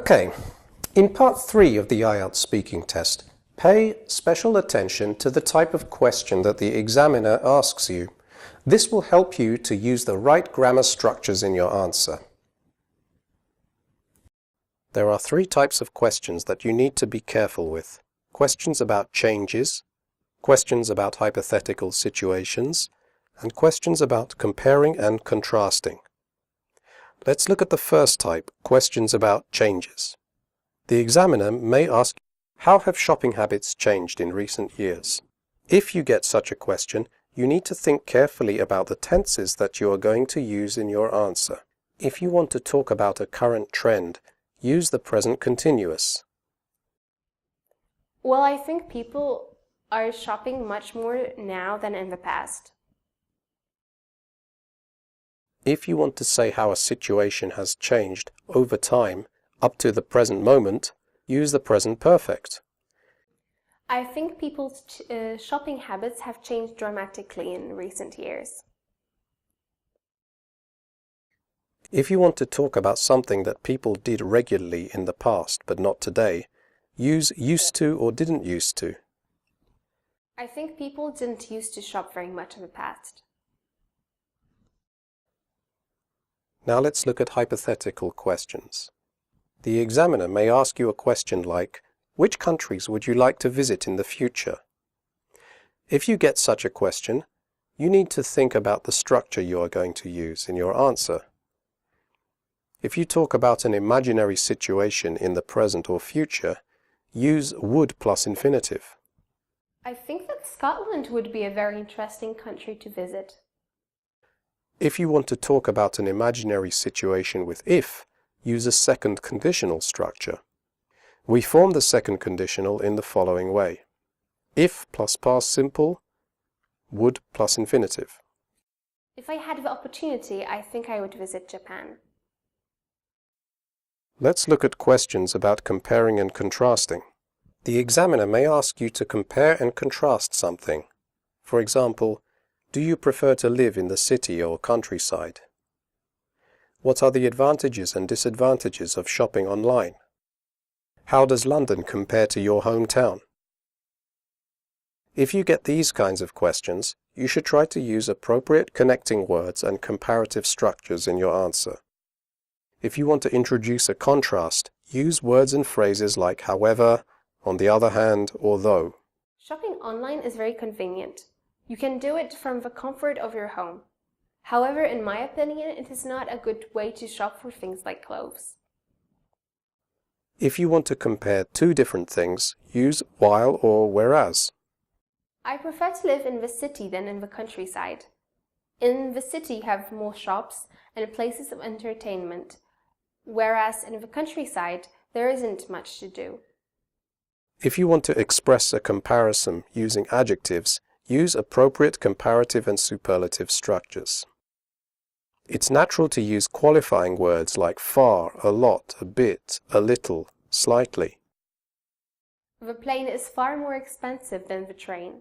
Okay, in part 3 of the IELTS speaking test, pay special attention to the type of question that the examiner asks you. This will help you to use the right grammar structures in your answer. There are 3 types of questions that you need to be careful with. Questions about changes, questions about hypothetical situations, and questions about comparing and contrasting. Let's look at the first type, questions about changes. The examiner may ask, how have shopping habits changed in recent years? If you get such a question, you need to think carefully about the tenses that you are going to use in your answer. If you want to talk about a current trend, use the present continuous. Well, I think people are shopping much more now than in the past. If you want to say how a situation has changed over time, up to the present moment, use the present perfect. I think people's shopping habits have changed dramatically in recent years. If you want to talk about something that people did regularly in the past but not today, use used to or didn't used to. I think people didn't used to shop very much in the past. Now let's look at hypothetical questions. The examiner may ask you a question like, which countries would you like to visit in the future? If you get such a question, you need to think about the structure you are going to use in your answer. If you talk about an imaginary situation in the present or future, use would plus infinitive. I think that Scotland would be a very interesting country to visit. If you want to talk about an imaginary situation with if, use a second conditional structure. We form the second conditional in the following way. If plus past simple, would plus infinitive. If I had the opportunity, I think I would visit Japan. Let's look at questions about comparing and contrasting. The examiner may ask you to compare and contrast something. For example, do you prefer to live in the city or countryside? What are the advantages and disadvantages of shopping online? How does London compare to your hometown? If you get these kinds of questions, you should try to use appropriate connecting words and comparative structures in your answer. If you want to introduce a contrast, use words and phrases like however, on the other hand, or though. Shopping online is very convenient. You can do it from the comfort of your home. However, in my opinion, it is not a good way to shop for things like clothes. If you want to compare 2 different things, use while or whereas. I prefer to live in the city than in the countryside. In the city you have more shops and places of entertainment, whereas in the countryside there isn't much to do. If you want to express a comparison using adjectives, use appropriate comparative and superlative structures. It's natural to use qualifying words like far, a lot, a bit, a little, slightly. The plane is far more expensive than the train.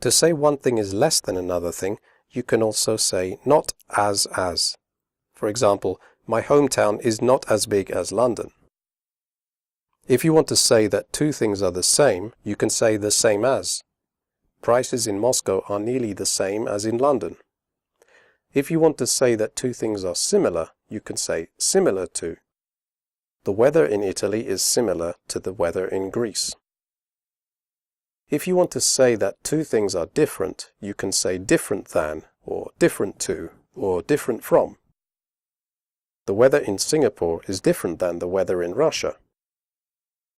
To say one thing is less than another thing, you can also say not as. For example, my hometown is not as big as London. If you want to say that 2 things are the same, you can say the same as. Prices in Moscow are nearly the same as in London. If you want to say that 2 things are similar, you can say similar to. The weather in Italy is similar to the weather in Greece. If you want to say that 2 things are different, you can say different than, or different to, or different from. The weather in Singapore is different than the weather in Russia.